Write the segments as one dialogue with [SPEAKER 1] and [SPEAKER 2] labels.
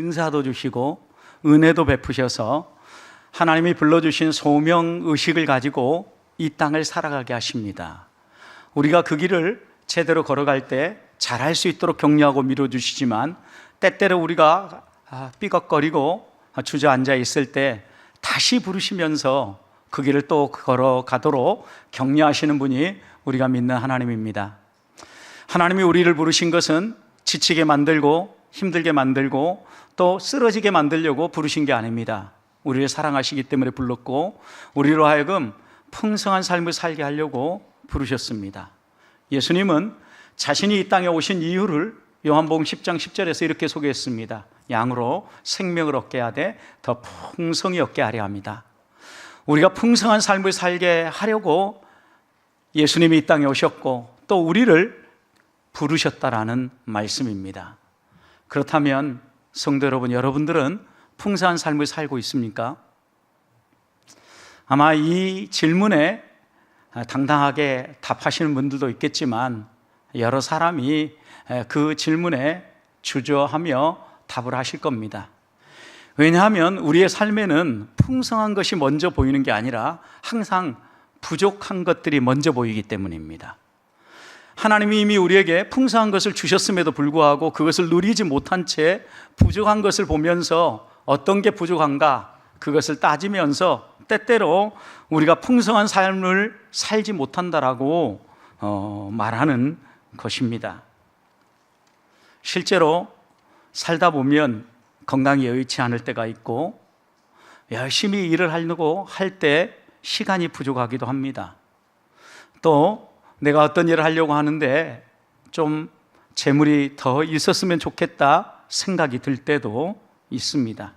[SPEAKER 1] 은사도 주시고 은혜도 베푸셔서 하나님이 불러주신 소명의식을 가지고 이 땅을 살아가게 하십니다. 우리가 그 길을 제대로 걸어갈 때 잘할 수 있도록 격려하고 밀어주시지만 때때로 우리가 삐걱거리고 주저앉아 있을 때 다시 부르시면서 그 길을 또 걸어가도록 격려하시는 분이 우리가 믿는 하나님입니다. 하나님이 우리를 부르신 것은 지치게 만들고 힘들게 만들고 또 쓰러지게 만들려고 부르신 게 아닙니다. 우리를 사랑하시기 때문에 불렀고 우리로 하여금 풍성한 삶을 살게 하려고 부르셨습니다. 예수님은 자신이 이 땅에 오신 이유를 요한복음 10장 10절에서 이렇게 소개했습니다. 양으로 생명을 얻게 하되 더 풍성히 얻게 하려 합니다. 우리가 풍성한 삶을 살게 하려고 예수님이 이 땅에 오셨고 또 우리를 부르셨다라는 말씀입니다. 그렇다면 성도 여러분, 여러분들은 풍성한 삶을 살고 있습니까? 아마 이 질문에 당당하게 답하시는 분들도 있겠지만 여러 사람이 그 질문에 주저하며 답을 하실 겁니다. 왜냐하면 우리의 삶에는 풍성한 것이 먼저 보이는 게 아니라 항상 부족한 것들이 먼저 보이기 때문입니다. 하나님이 이미 우리에게 풍성한 것을 주셨음에도 불구하고 그것을 누리지 못한 채 부족한 것을 보면서 어떤 게 부족한가 그것을 따지면서 때때로 우리가 풍성한 삶을 살지 못한다라고 말하는 것입니다. 실제로 살다 보면 건강이 여의치 않을 때가 있고 열심히 일을 하려고 할 때 시간이 부족하기도 합니다. 또 내가 어떤 일을 하려고 하는데 좀 재물이 더 있었으면 좋겠다 생각이 들 때도 있습니다.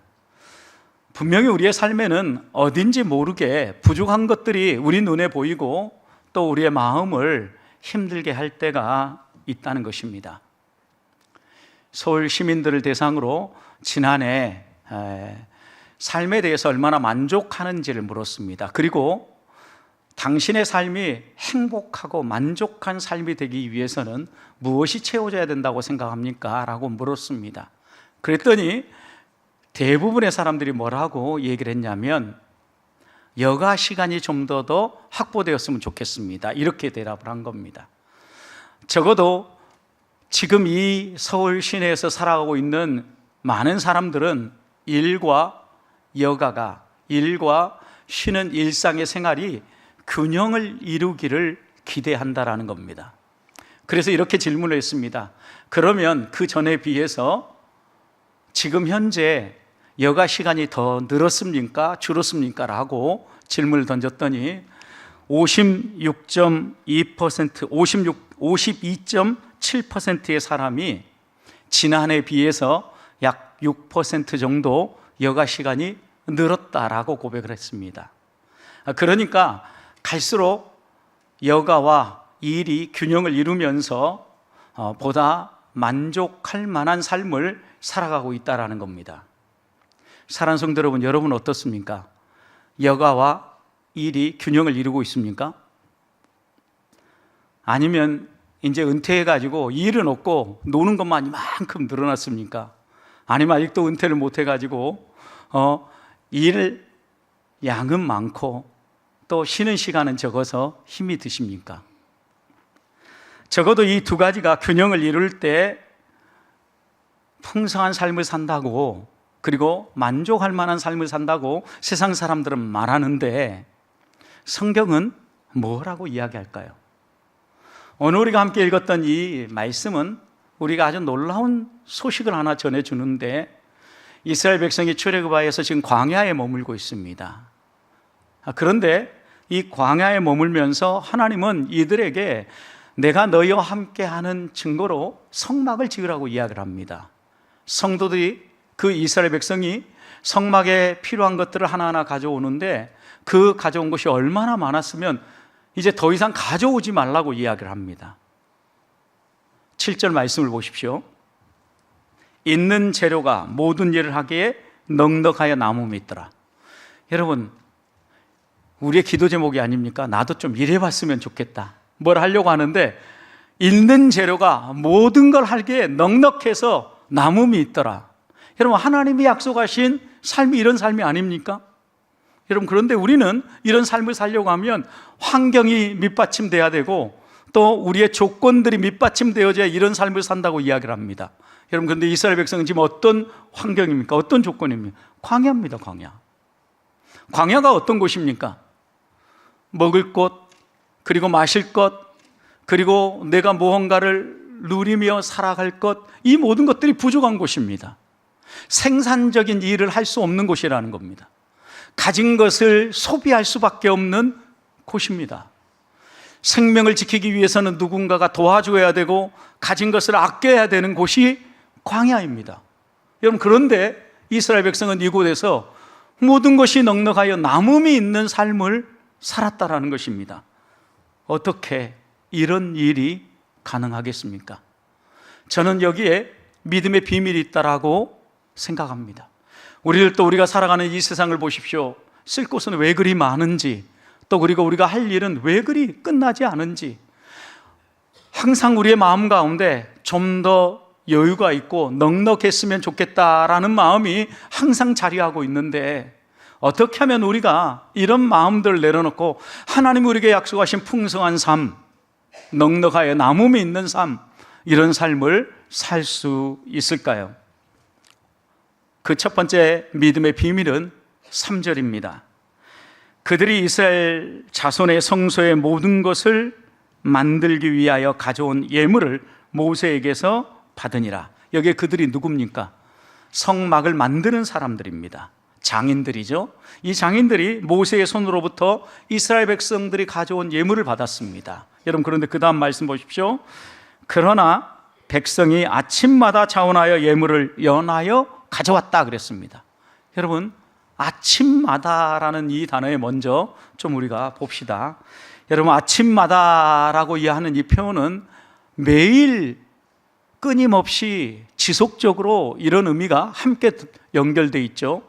[SPEAKER 1] 분명히 우리의 삶에는 어딘지 모르게 부족한 것들이 우리 눈에 보이고 또 우리의 마음을 힘들게 할 때가 있다는 것입니다. 서울 시민들을 대상으로 지난해 삶에 대해서 얼마나 만족하는지를 물었습니다. 그리고 당신의 삶이 행복하고 만족한 삶이 되기 위해서는 무엇이 채워져야 된다고 생각합니까? 라고 물었습니다. 그랬더니 대부분의 사람들이 뭐라고 얘기를 했냐면 여가 시간이 좀 더 확보되었으면 좋겠습니다. 이렇게 대답을 한 겁니다. 적어도 지금 이 서울 시내에서 살아가고 있는 많은 사람들은 일과 쉬는 일상의 생활이 균형을 이루기를 기대한다라는 겁니다. 그래서 이렇게 질문을 했습니다. 그러면 그 전에 비해서 지금 현재 여가 시간이 더 늘었습니까? 줄었습니까? 라고 질문을 던졌더니 52.7%의 사람이 지난해에 비해서 약 6% 정도 여가 시간이 늘었다라고 고백을 했습니다. 그러니까 갈수록 여가와 일이 균형을 이루면서 보다 만족할 만한 삶을 살아가고 있다는 겁니다. 사랑하는 성도 여러분, 여러분 어떻습니까? 여가와 일이 균형을 이루고 있습니까? 아니면 이제 은퇴해가지고 일은 없고 노는 것만 이만큼 늘어났습니까? 아니면 아직도 은퇴를 못해가지고 일 양은 많고 또 쉬는 시간은 적어서 힘이 드십니까? 적어도 이 두 가지가 균형을 이룰 때 풍성한 삶을 산다고, 그리고 만족할 만한 삶을 산다고 세상 사람들은 말하는데 성경은 뭐라고 이야기할까요? 오늘 우리가 함께 읽었던 이 말씀은 우리가 아주 놀라운 소식을 하나 전해주는데 이스라엘 백성이 출애굽하여서 지금 광야에 머물고 있습니다. 그런데 이 광야에 머물면서 하나님은 이들에게 내가 너희와 함께하는 증거로 성막을 지으라고 이야기를 합니다. 성도들이, 그 이스라엘 백성이 성막에 필요한 것들을 하나하나 가져오는데 그 가져온 것이 얼마나 많았으면 이제 더 이상 가져오지 말라고 이야기를 합니다. 7절 말씀을 보십시오. 있는 재료가 모든 일을 하기에 넉넉하여 남음이 있더라. 여러분, 우리의 기도 제목이 아닙니까? 나도 좀 일해봤으면 좋겠다. 뭘 하려고 하는데 있는 재료가 모든 걸 하기에 넉넉해서 남음이 있더라. 여러분, 하나님이 약속하신 삶이 이런 삶이 아닙니까? 여러분, 그런데 우리는 이런 삶을 살려고 하면 환경이 밑받침돼야 되고 또 우리의 조건들이 밑받침되어져야 이런 삶을 산다고 이야기를 합니다. 여러분, 그런데 이스라엘 백성은 지금 어떤 환경입니까? 어떤 조건입니까? 광야입니다. 광야가 어떤 곳입니까? 먹을 것, 그리고 마실 것, 그리고 내가 무언가를 누리며 살아갈 것, 이 모든 것들이 부족한 곳입니다. 생산적인 일을 할 수 없는 곳이라는 겁니다. 가진 것을 소비할 수밖에 없는 곳입니다. 생명을 지키기 위해서는 누군가가 도와줘야 되고 가진 것을 아껴야 되는 곳이 광야입니다. 여러분, 그런데 이스라엘 백성은 이곳에서 모든 것이 넉넉하여 남음이 있는 삶을 살았다라는 것입니다. 어떻게 이런 일이 가능하겠습니까? 저는 여기에 믿음의 비밀이 있다라고 생각합니다. 우리가 살아가는 이 세상을 보십시오. 쓸 곳은 왜 그리 많은지, 또 그리고 우리가 할 일은 왜 그리 끝나지 않은지, 항상 우리의 마음 가운데 좀 더 여유가 있고 넉넉했으면 좋겠다라는 마음이 항상 자리하고 있는데, 어떻게 하면 우리가 이런 마음들을 내려놓고 하나님이 우리에게 약속하신 풍성한 삶, 넉넉하여 남음이 있는 삶, 이런 삶을 살 수 있을까요? 그 첫 번째 믿음의 비밀은 3절입니다. 그들이 이스라엘 자손의 성소의 모든 것을 만들기 위하여 가져온 예물을 모세에게서 받으니라. 여기에 그들이 누굽니까? 성막을 만드는 사람들입니다. 장인들이죠. 이 장인들이 모세의 손으로부터 이스라엘 백성들이 가져온 예물을 받았습니다. 여러분, 그런데 그 다음 말씀 보십시오. 그러나 백성이 아침마다 자원하여 예물을 연하여 가져왔다 그랬습니다. 여러분, 아침마다라는 이 단어에 먼저 좀 우리가 봅시다. 여러분, 아침마다라고 이해하는 이 표현은 매일 끊임없이 지속적으로 이런 의미가 함께 연결되어 있죠.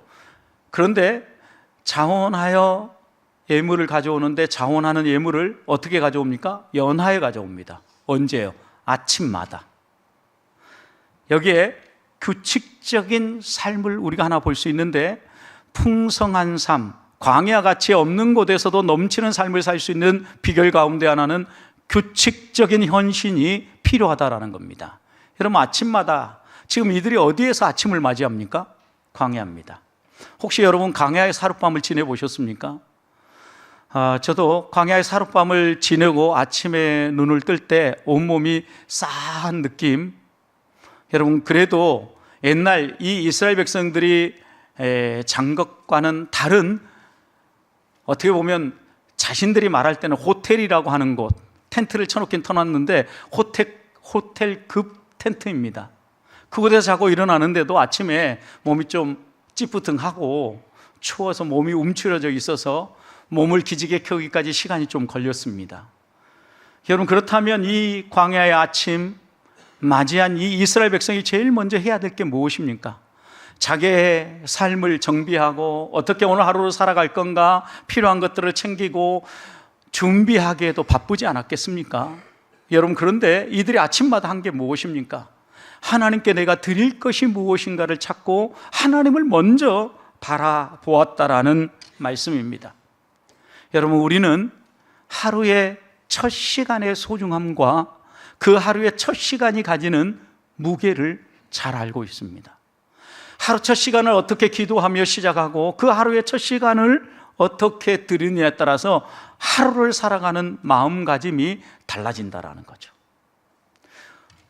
[SPEAKER 1] 그런데 자원하여 예물을 가져오는데, 자원하는 예물을 어떻게 가져옵니까? 연하여 가져옵니다. 언제요? 아침마다. 여기에 규칙적인 삶을 우리가 하나 볼 수 있는데, 풍성한 삶, 광야같이 없는 곳에서도 넘치는 삶을 살 수 있는 비결 가운데 하나는 규칙적인 헌신이 필요하다라는 겁니다. 여러분, 아침마다, 지금 이들이 어디에서 아침을 맞이합니까? 광야입니다. 혹시 여러분 광야에서 하룻밤을 지내보셨습니까? 저도 광야에서 하룻밤을 지내고 아침에 눈을 뜰 때 온몸이 싸한 느낌. 여러분, 그래도 옛날 이 이스라엘 백성들이 잔 것과는 다른, 어떻게 보면 자신들이 말할 때는 호텔이라고 하는 곳, 텐트를 쳐놓긴 터놨는데 호텔급 텐트입니다. 그곳에서 자고 일어나는데도 아침에 몸이 좀 찌뿌둥하고 추워서 몸이 움츠러져 있어서 몸을 기지개 켜기까지 시간이 좀 걸렸습니다. 여러분, 그렇다면 이 광야의 아침 맞이한 이 이스라엘 백성이 제일 먼저 해야 될 게 무엇입니까? 자기의 삶을 정비하고 어떻게 오늘 하루를 살아갈 건가, 필요한 것들을 챙기고 준비하기에도 바쁘지 않았겠습니까? 여러분, 그런데 이들이 아침마다 한 게 무엇입니까? 하나님께 내가 드릴 것이 무엇인가를 찾고 하나님을 먼저 바라보았다라는 말씀입니다. 여러분, 우리는 하루의 첫 시간의 소중함과 그 하루의 첫 시간이 가지는 무게를 잘 알고 있습니다. 하루 첫 시간을 어떻게 기도하며 시작하고 그 하루의 첫 시간을 어떻게 드리느냐에 따라서 하루를 살아가는 마음가짐이 달라진다라는 거죠.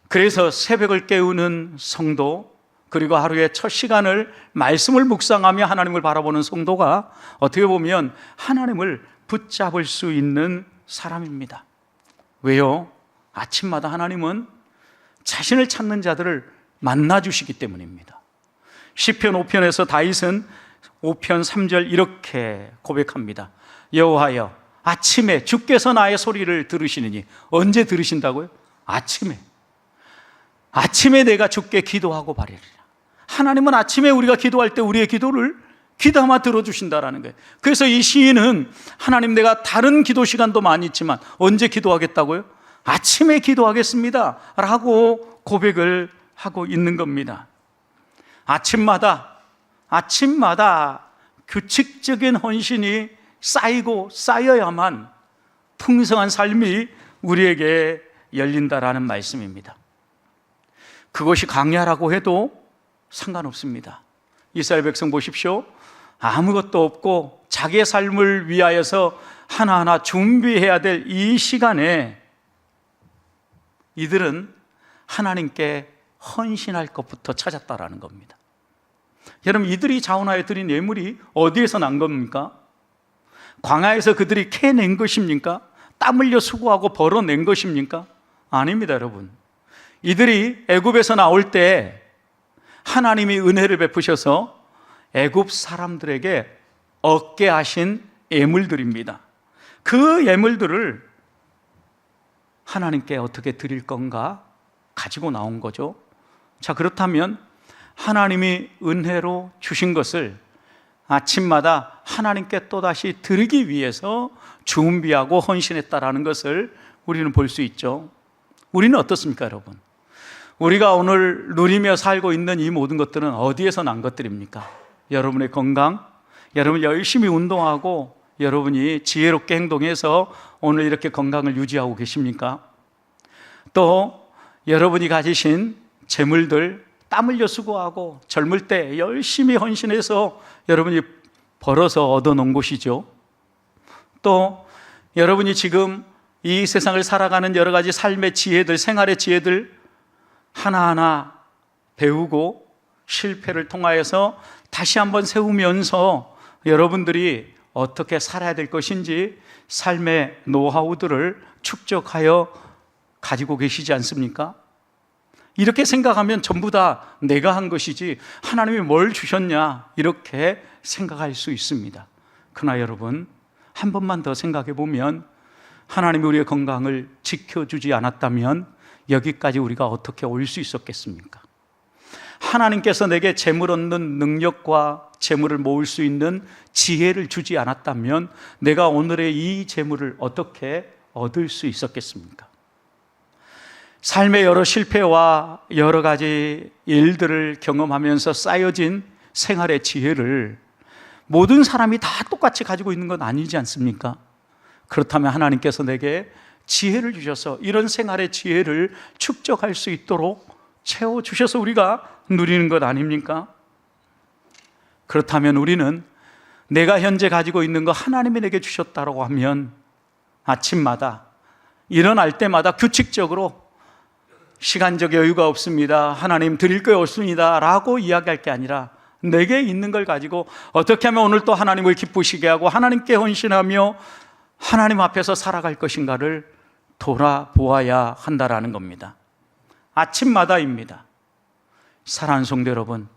[SPEAKER 1] 그래서 새벽을 깨우는 성도, 그리고 하루의 첫 시간을 말씀을 묵상하며 하나님을 바라보는 성도가 어떻게 보면 하나님을 붙잡을 수 있는 사람입니다. 왜요? 아침마다 하나님은 자신을 찾는 자들을 만나주시기 때문입니다. 시편 5편에서 다윗은 5편 3절 이렇게 고백합니다. 여호와여, 아침에 주께서 나의 소리를 들으시느니. 언제 들으신다고요? 아침에 내가 주께 기도하고 바라리라. 하나님은 아침에 우리가 기도할 때 우리의 기도를 귀담아 들어주신다라는 거예요. 그래서 이 시인은 하나님, 내가 다른 기도 시간도 많이 있지만 언제 기도하겠다고요? 아침에 기도하겠습니다 라고 고백을 하고 있는 겁니다. 아침마다 규칙적인 헌신이 쌓이고 쌓여야만 풍성한 삶이 우리에게 열린다라는 말씀입니다. 그것이 광야라고 해도 상관없습니다. 이스라엘 백성 보십시오. 아무것도 없고 자기의 삶을 위하여서 하나하나 준비해야 될 이 시간에 이들은 하나님께 헌신할 것부터 찾았다라는 겁니다. 여러분, 이들이 자원하여 드린 예물이 어디에서 난 겁니까? 광야에서 그들이 캐낸 것입니까? 땀 흘려 수고하고 벌어낸 것입니까? 아닙니다, 여러분. 이들이 애굽에서 나올 때 하나님이 은혜를 베푸셔서 애굽 사람들에게 얻게 하신 예물들입니다. 그 예물들을 하나님께 어떻게 드릴 건가 가지고 나온 거죠. 자, 그렇다면 하나님이 은혜로 주신 것을 아침마다 하나님께 또다시 드리기 위해서 준비하고 헌신했다라는 것을 우리는 볼 수 있죠. 우리는 어떻습니까, 여러분? 우리가 오늘 누리며 살고 있는 이 모든 것들은 어디에서 난 것들입니까? 여러분의 건강, 여러분 열심히 운동하고 여러분이 지혜롭게 행동해서 오늘 이렇게 건강을 유지하고 계십니까? 또 여러분이 가지신 재물들 땀 흘려 수고하고 젊을 때 열심히 헌신해서 여러분이 벌어서 얻어놓은 것이죠. 또 여러분이 지금 이 세상을 살아가는 여러 가지 삶의 지혜들, 생활의 지혜들 하나하나 배우고 실패를 통하여서 다시 한번 세우면서 여러분들이 어떻게 살아야 될 것인지 삶의 노하우들을 축적하여 가지고 계시지 않습니까? 이렇게 생각하면 전부 다 내가 한 것이지 하나님이 뭘 주셨냐 이렇게 생각할 수 있습니다. 그러나 여러분, 한 번만 더 생각해 보면 하나님이 우리의 건강을 지켜주지 않았다면 여기까지 우리가 어떻게 올 수 있었겠습니까? 하나님께서 내게 재물 얻는 능력과 재물을 모을 수 있는 지혜를 주지 않았다면 내가 오늘의 이 재물을 어떻게 얻을 수 있었겠습니까? 삶의 여러 실패와 여러 가지 일들을 경험하면서 쌓여진 생활의 지혜를 모든 사람이 다 똑같이 가지고 있는 건 아니지 않습니까? 그렇다면 하나님께서 내게 지혜를 주셔서 이런 생활의 지혜를 축적할 수 있도록 채워주셔서 우리가 누리는 것 아닙니까? 그렇다면 우리는 내가 현재 가지고 있는 거 하나님이 내게 주셨다고 하면 아침마다 일어날 때마다 규칙적으로 시간적 여유가 없습니다, 하나님 드릴 거 없습니다 라고 이야기할 게 아니라 내게 있는 걸 가지고 어떻게 하면 오늘 또 하나님을 기쁘시게 하고 하나님께 헌신하며 하나님 앞에서 살아갈 것인가를 돌아보아야 한다라는 겁니다. 아침마다입니다. 사랑하는 성도 여러분,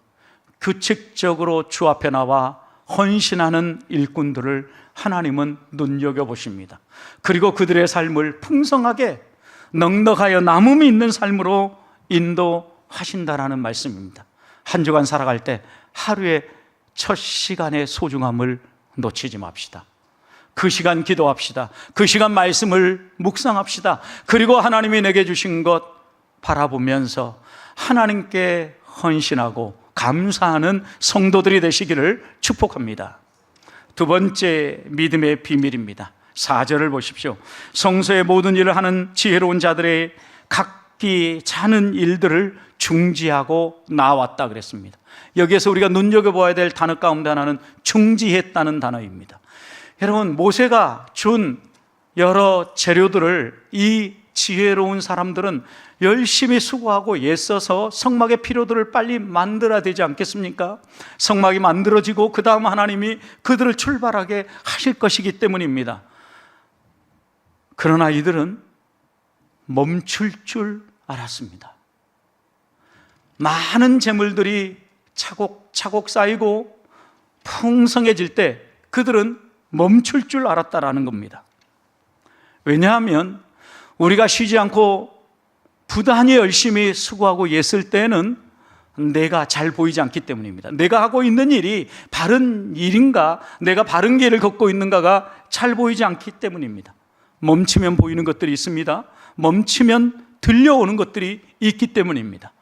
[SPEAKER 1] 규칙적으로 주 앞에 나와 헌신하는 일꾼들을 하나님은 눈여겨보십니다. 그리고 그들의 삶을 풍성하게 넉넉하여 남음이 있는 삶으로 인도하신다라는 말씀입니다. 한 주간 살아갈 때 하루의 첫 시간의 소중함을 놓치지 맙시다. 그 시간 기도합시다. 그 시간 말씀을 묵상합시다. 그리고 하나님이 내게 주신 것 바라보면서 하나님께 헌신하고 감사하는 성도들이 되시기를 축복합니다. 두 번째 믿음의 비밀입니다. 4절을 보십시오. 성소의 모든 일을 하는 지혜로운 자들의 각기 자는 일들을 중지하고 나왔다 그랬습니다. 여기에서 우리가 눈여겨봐야 될 단어 가운데 하나는 중지했다는 단어입니다. 여러분, 모세가 준 여러 재료들을 이 지혜로운 사람들은 열심히 수고하고 애써서 성막의 필요들을 빨리 만들어야 되지 않겠습니까? 성막이 만들어지고 그 다음 하나님이 그들을 출발하게 하실 것이기 때문입니다. 그러나 이들은 멈출 줄 알았습니다. 많은 재물들이 차곡차곡 쌓이고 풍성해질 때 그들은 멈출 줄 알았다라는 겁니다. 왜냐하면 우리가 쉬지 않고 부단히 열심히 수고하고 애쓸 때는 내가 잘 보이지 않기 때문입니다. 내가 하고 있는 일이 바른 일인가, 내가 바른 길을 걷고 있는가가 잘 보이지 않기 때문입니다. 멈추면 보이는 것들이 있습니다. 멈추면 들려오는 것들이 있기 때문입니다.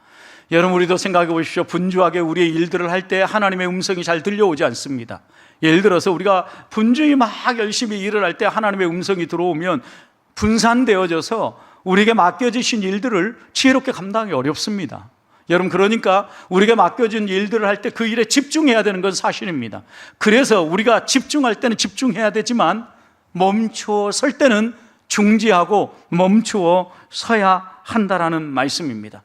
[SPEAKER 1] 여러분, 우리도 생각해 보십시오. 분주하게 우리의 일들을 할 때 하나님의 음성이 잘 들려오지 않습니다. 예를 들어서 우리가 분주히 막 열심히 일을 할 때 하나님의 음성이 들어오면 분산되어져서 우리에게 맡겨주신 일들을 지혜롭게 감당하기 어렵습니다. 여러분, 그러니까 우리에게 맡겨진 일들을 할 때 그 일에 집중해야 되는 건 사실입니다. 그래서 우리가 집중할 때는 집중해야 되지만 멈추어 설 때는 중지하고 멈추어 서야 한다라는 말씀입니다.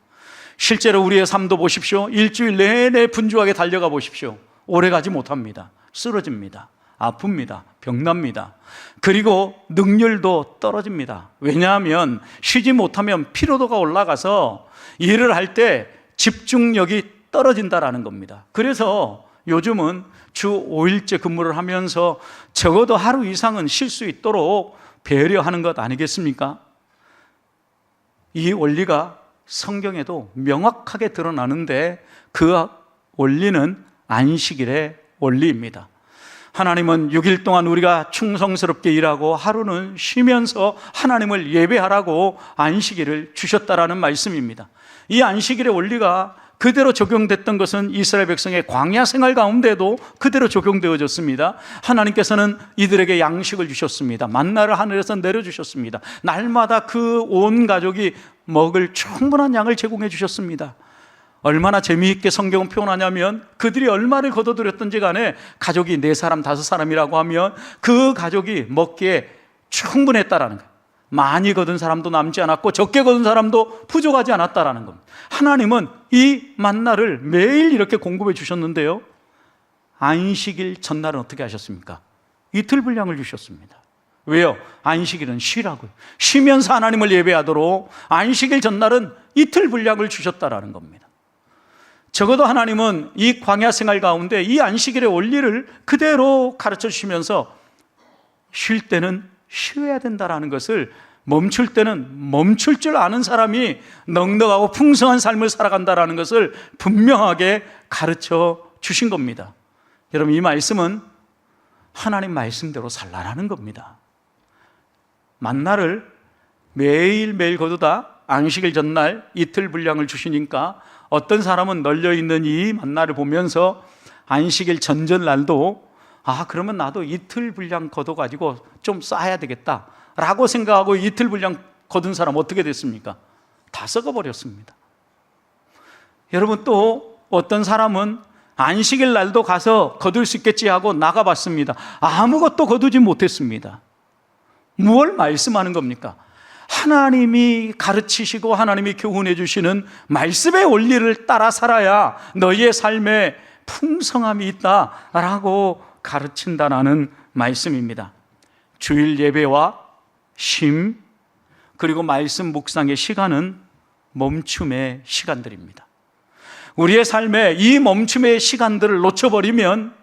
[SPEAKER 1] 실제로 우리의 삶도 보십시오. 일주일 내내 분주하게 달려가 보십시오. 오래가지 못합니다. 쓰러집니다. 아픕니다. 병납니다. 그리고 능률도 떨어집니다. 왜냐하면 쉬지 못하면 피로도가 올라가서 일을 할 때 집중력이 떨어진다라는 겁니다. 그래서 요즘은 주 5일째 근무를 하면서 적어도 하루 이상은 쉴 수 있도록 배려하는 것 아니겠습니까? 이 원리가 성경에도 명확하게 드러나는데 그 원리는 안식일의 원리입니다. 하나님은 6일 동안 우리가 충성스럽게 일하고 하루는 쉬면서 하나님을 예배하라고 안식일을 주셨다라는 말씀입니다. 이 안식일의 원리가 그대로 적용됐던 것은 이스라엘 백성의 광야 생활 가운데도 그대로 적용되어졌습니다. 하나님께서는 이들에게 양식을 주셨습니다. 만나를 하늘에서 내려주셨습니다. 날마다 그 온 가족이 먹을 충분한 양을 제공해 주셨습니다. 얼마나 재미있게 성경은 표현하냐면 그들이 얼마를 거둬들였든지 간에 가족이 4사람, 5사람이라고 하면 그 가족이 먹기에 충분했다라는 거예요. 많이 거둔 사람도 남지 않았고 적게 거둔 사람도 부족하지 않았다라는 겁니다. 하나님은 이 만나를 매일 이렇게 공급해 주셨는데요, 안식일 전날은 어떻게 하셨습니까? 이틀 분량을 주셨습니다. 왜요? 안식일은 쉬라고요. 쉬면서 하나님을 예배하도록 안식일 전날은 이틀 분량을 주셨다라는 겁니다. 적어도 하나님은 이 광야 생활 가운데 이 안식일의 원리를 그대로 가르쳐 주시면서 쉴 때는 쉬어야 된다라는 것을, 멈출 때는 멈출 줄 아는 사람이 넉넉하고 풍성한 삶을 살아간다라는 것을 분명하게 가르쳐 주신 겁니다. 여러분, 이 말씀은 하나님 말씀대로 살라라는 겁니다. 만나를 매일매일 거두다 안식일 전날 이틀 분량을 주시니까 어떤 사람은 널려있는 이 만나를 보면서 안식일 전전날도 그러면 나도 이틀 분량 거둬가지고 좀 쌓아야 되겠다 라고 생각하고 이틀 분량 거둔 사람 어떻게 됐습니까? 다 썩어버렸습니다. 여러분, 또 어떤 사람은 안식일 날도 가서 거둘 수 있겠지 하고 나가봤습니다. 아무것도 거두지 못했습니다. 무엇을 말씀하는 겁니까? 하나님이 가르치시고 하나님이 교훈해 주시는 말씀의 원리를 따라 살아야 너희의 삶에 풍성함이 있다라고 가르친다라는 말씀입니다. 주일 예배와 쉼, 그리고 말씀 묵상의 시간은 멈춤의 시간들입니다. 우리의 삶에 이 멈춤의 시간들을 놓쳐버리면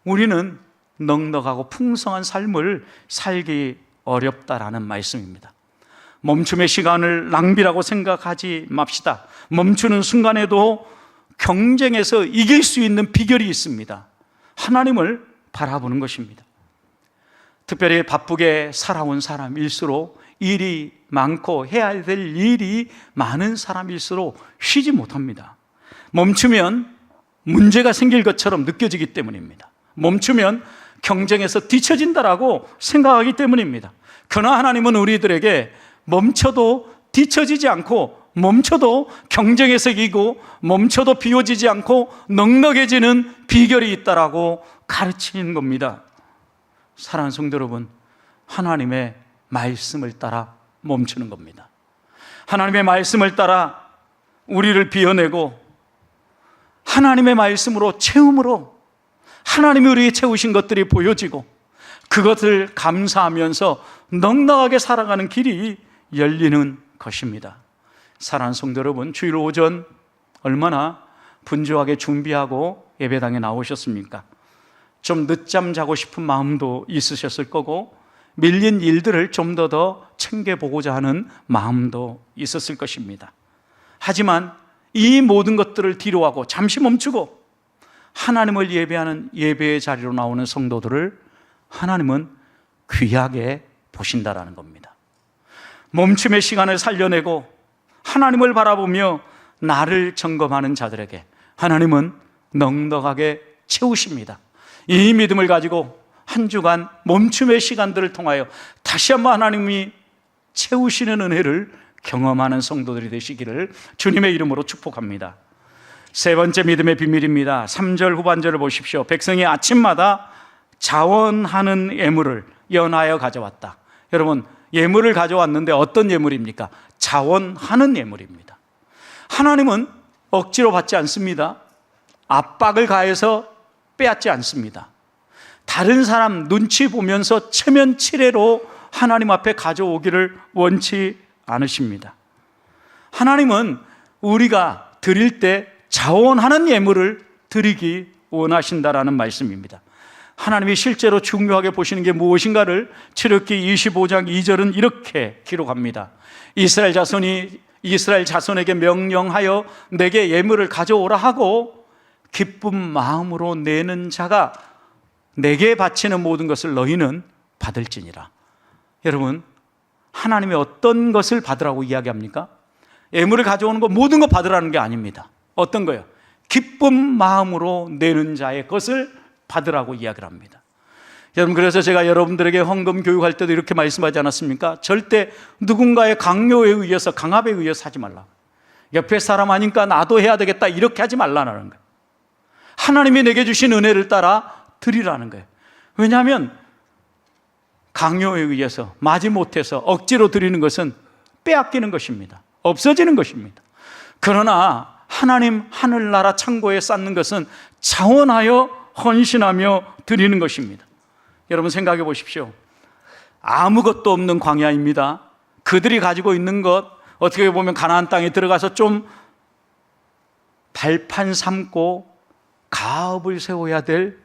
[SPEAKER 1] 우리는 넉넉하고 풍성한 삶을 살기 어렵다라는 말씀입니다. 멈춤의 시간을 낭비라고 생각하지 맙시다. 멈추는 순간에도 경쟁에서 이길 수 있는 비결이 있습니다. 하나님을 바라보는 것입니다. 특별히 바쁘게 살아온 사람일수록, 일이 많고 해야 될 일이 많은 사람일수록 쉬지 못합니다. 멈추면 문제가 생길 것처럼 느껴지기 때문입니다. 멈추면 경쟁에서 뒤처진다라고 생각하기 때문입니다. 그러나 하나님은 우리들에게 멈춰도 뒤처지지 않고, 멈춰도 경쟁에서 이기고, 멈춰도 비워지지 않고 넉넉해지는 비결이 있다라고 가르치는 겁니다. 사랑하는 성도 여러분, 하나님의 말씀을 따라 멈추는 겁니다. 하나님의 말씀을 따라 우리를 비워내고 하나님의 말씀으로 채움으로 하나님이 우리에게 채우신 것들이 보여지고 그것을 감사하면서 넉넉하게 살아가는 길이 열리는 것입니다. 사랑하는 성도 여러분, 주일 오전 얼마나 분주하게 준비하고 예배당에 나오셨습니까? 좀 늦잠 자고 싶은 마음도 있으셨을 거고 밀린 일들을 좀 더 챙겨보고자 하는 마음도 있었을 것입니다. 하지만 이 모든 것들을 뒤로하고 잠시 멈추고 하나님을 예배하는 예배의 자리로 나오는 성도들을 하나님은 귀하게 보신다라는 겁니다. 멈춤의 시간을 살려내고 하나님을 바라보며 나를 점검하는 자들에게 하나님은 넉넉하게 채우십니다. 이 믿음을 가지고 한 주간 멈춤의 시간들을 통하여 다시 한번 하나님이 채우시는 은혜를 경험하는 성도들이 되시기를 주님의 이름으로 축복합니다. 세 번째 믿음의 비밀입니다. 3절 후반절을 보십시오. 백성이 아침마다 자원하는 예물을 연하여 가져왔다. 여러분, 예물을 가져왔는데 어떤 예물입니까? 자원하는 예물입니다. 하나님은 억지로 받지 않습니다. 압박을 가해서 빼앗지 않습니다. 다른 사람 눈치 보면서 체면치레로 하나님 앞에 가져오기를 원치 않으십니다. 하나님은 우리가 드릴 때 자원하는 예물을 드리기 원하신다라는 말씀입니다. 하나님이 실제로 중요하게 보시는 게 무엇인가를 출애굽기 25장 2절은 이렇게 기록합니다. 이스라엘 자손에게 명령하여 내게 예물을 가져오라 하고 기쁜 마음으로 내는 자가 내게 바치는 모든 것을 너희는 받을지니라. 여러분, 하나님이 어떤 것을 받으라고 이야기합니까? 예물을 가져오는 거 모든 거 받으라는 게 아닙니다. 어떤 거요? 기쁜 마음으로 내는 자의 것을 받으라고 이야기를 합니다. 여러분, 그래서 제가 여러분들에게 헌금 교육할 때도 이렇게 말씀하지 않았습니까? 절대 누군가의 강요에 의해서, 강압에 의해서 하지 말라. 옆에 사람 하니까 나도 해야 되겠다 이렇게 하지 말라는 거예요. 하나님이 내게 주신 은혜를 따라 드리라는 거예요. 왜냐하면 강요에 의해서, 마지못해서 억지로 드리는 것은 빼앗기는 것입니다. 없어지는 것입니다. 그러나 하나님 하늘나라 창고에 쌓는 것은 자원하여 헌신하며 드리는 것입니다. 여러분, 생각해 보십시오. 아무것도 없는 광야입니다. 그들이 가지고 있는 것, 어떻게 보면 가나안 땅에 들어가서 좀 발판 삼고 가업을 세워야 될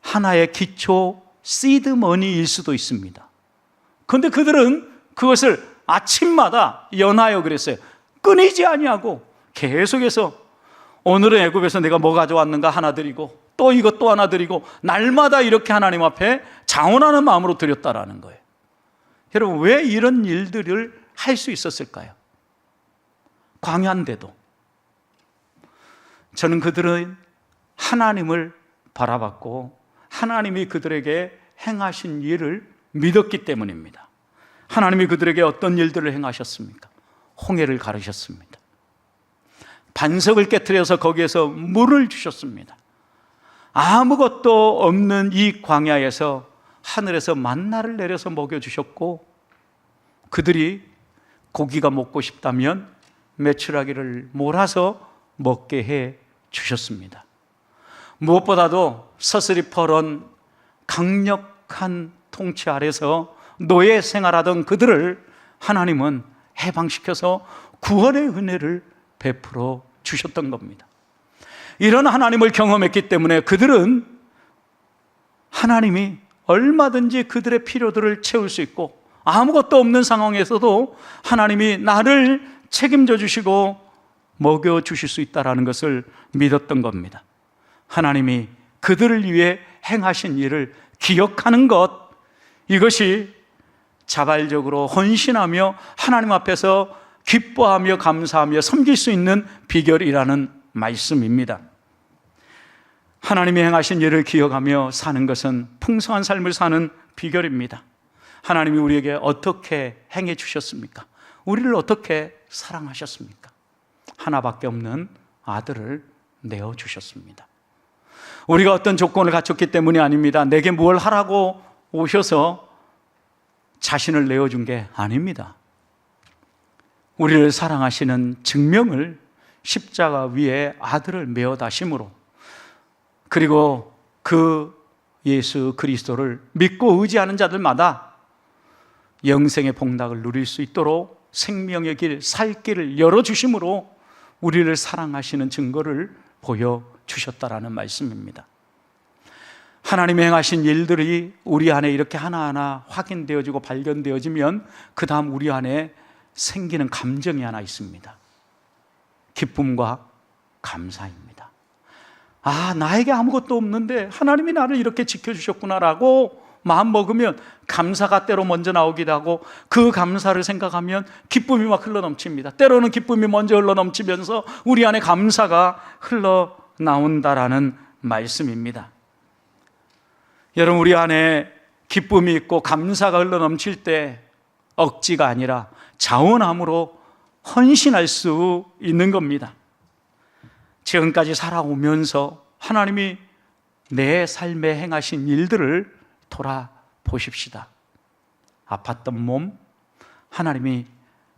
[SPEAKER 1] 하나의 기초 시드머니일 수도 있습니다. 그런데 그들은 그것을 아침마다 연하여 그랬어요. 끊이지 아니하고 계속해서 오늘은 애굽에서 내가 뭐 가져왔는가 하나 드리고 또 이것 또 하나 드리고 날마다 이렇게 하나님 앞에 자원하는 마음으로 드렸다라는 거예요. 여러분, 왜 이런 일들을 할 수 있었을까요? 광야인데도. 저는 그들은 하나님을 바라봤고 하나님이 그들에게 행하신 일을 믿었기 때문입니다. 하나님이 그들에게 어떤 일들을 행하셨습니까? 홍해를 가르셨습니다. 반석을 깨트려서 거기에서 물을 주셨습니다. 아무것도 없는 이 광야에서 하늘에서 만나를 내려서 먹여주셨고, 그들이 고기가 먹고 싶다면 메추라기를 몰아서 먹게 해 주셨습니다. 무엇보다도 서슬이퍼런 강력한 통치 아래서 노예 생활하던 그들을 하나님은 해방시켜서 구원의 은혜를 베풀어 주셨던 겁니다. 이런 하나님을 경험했기 때문에 그들은 하나님이 얼마든지 그들의 필요들을 채울 수 있고, 아무것도 없는 상황에서도 하나님이 나를 책임져 주시고 먹여 주실 수 있다는 것을 믿었던 겁니다. 하나님이 그들을 위해 행하신 일을 기억하는 것, 이것이 자발적으로 헌신하며 하나님 앞에서 기뻐하며 감사하며 섬길 수 있는 비결이라는 말씀입니다. 하나님이 행하신 일을 기억하며 사는 것은 풍성한 삶을 사는 비결입니다. 하나님이 우리에게 어떻게 행해 주셨습니까? 우리를 어떻게 사랑하셨습니까? 하나밖에 없는 아들을 내어주셨습니다. 우리가 어떤 조건을 갖췄기 때문이 아닙니다. 내게 뭘 하라고 오셔서 자신을 내어준 게 아닙니다. 우리를 사랑하시는 증명을 십자가 위에 아들을 메어 다심으로, 그리고 그 예수 그리스도를 믿고 의지하는 자들마다 영생의 복락을 누릴 수 있도록 생명의 길, 살 길을 열어주심으로 우리를 사랑하시는 증거를 보여주셨다라는 말씀입니다. 하나님이 행하신 일들이 우리 안에 이렇게 하나하나 확인되어지고 발견되어지면 그 다음 우리 안에 생기는 감정이 하나 있습니다. 기쁨과 감사입니다. 아, 나에게 아무것도 없는데 하나님이 나를 이렇게 지켜주셨구나라고 마음 먹으면 감사가 때로 먼저 나오기도 하고 그 감사를 생각하면 기쁨이 막 흘러넘칩니다. 때로는 기쁨이 먼저 흘러넘치면서 우리 안에 감사가 흘러나온다라는 말씀입니다. 여러분, 우리 안에 기쁨이 있고 감사가 흘러넘칠 때 억지가 아니라 자원함으로 헌신할 수 있는 겁니다. 지금까지 살아오면서 하나님이 내 삶에 행하신 일들을 돌아보십시다. 아팠던 몸 하나님이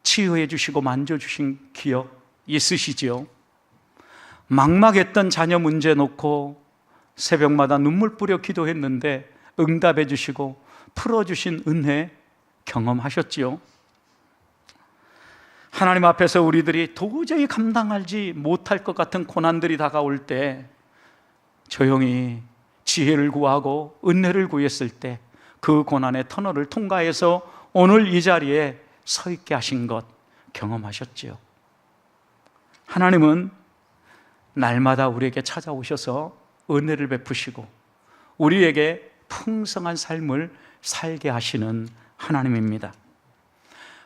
[SPEAKER 1] 치유해 주시고 만져주신 기억 있으시지요? 막막했던 자녀 문제 놓고 새벽마다 눈물 뿌려 기도했는데 응답해 주시고 풀어주신 은혜 경험하셨지요? 하나님 앞에서 우리들이 도저히 감당하지 못할 것 같은 고난들이 다가올 때 조용히 지혜를 구하고 은혜를 구했을 때 그 고난의 터널을 통과해서 오늘 이 자리에 서 있게 하신 것 경험하셨지요? 하나님은 날마다 우리에게 찾아오셔서 은혜를 베푸시고 우리에게 풍성한 삶을 살게 하시는 하나님입니다.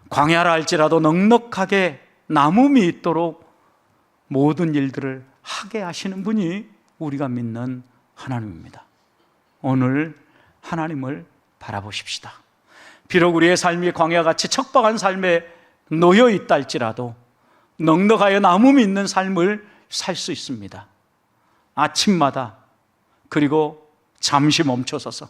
[SPEAKER 1] 광야라 할지라도 넉넉하게 남음이 있도록 모든 일들을 하게 하시는 분이 우리가 믿는 하나님입니다. 오늘 하나님을 바라보십시다. 비록 우리의 삶이 광야같이 척박한 삶에 놓여 있다 할지라도 넉넉하여 남음이 있는 삶을 살 수 있습니다. 아침마다 그리고 잠시 멈춰서서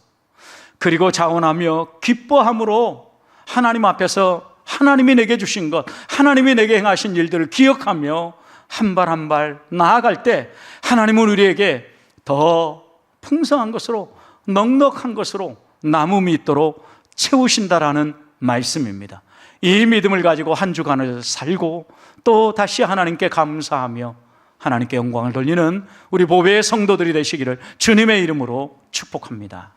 [SPEAKER 1] 그리고 자원하며 기뻐함으로 하나님 앞에서 하나님이 내게 주신 것, 하나님이 내게 행하신 일들을 기억하며 한 발 한 발 나아갈 때 하나님은 우리에게 더 풍성한 것으로 넉넉한 것으로 남음이 있도록 채우신다라는 말씀입니다. 이 믿음을 가지고 한 주간을 살고 또 다시 하나님께 감사하며 하나님께 영광을 돌리는 우리 보배의 성도들이 되시기를 주님의 이름으로 축복합니다.